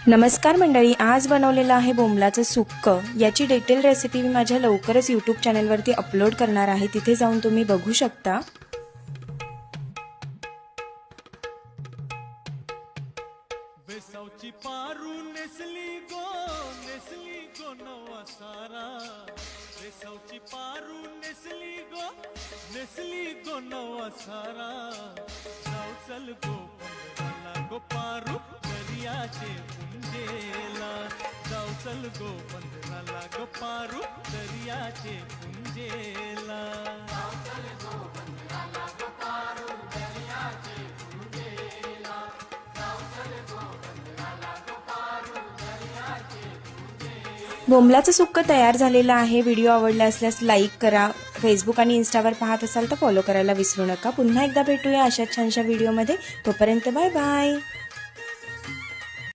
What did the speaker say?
नमस्कार मंडळी, आज बनवलेलं आहे बोंबलाचं सुक्कं। याची डिटेल रेसिपी मी माझ्या लवकरच यूट्यूब चॅनलवरती अपलोड करणार आहे, तिथे जाऊन तुम्ही बघू शकता। बेसावची पारू नेसली गो नवा सारा। बेसावची पारू नेसली गो नवा सारा। जाऊ चल गो पंधराला गो पारू दर्याचे पुंजेला। जाऊ चल गो पंधराला गो पारू दर्याचे पुंजेला। बोंबलाचं सुक्कं तयार झालेलं आहे। व्हिडिओ आवडला असल्यास लाईक करा। फेसबुक आणि इंस्टावर पाहत असाल तर फॉलो करायला विसरू नका। पुन्हा एकदा भेटूया अशाच छानशा व्हिडिओमध्ये। तोपर्यंत बाय बाय।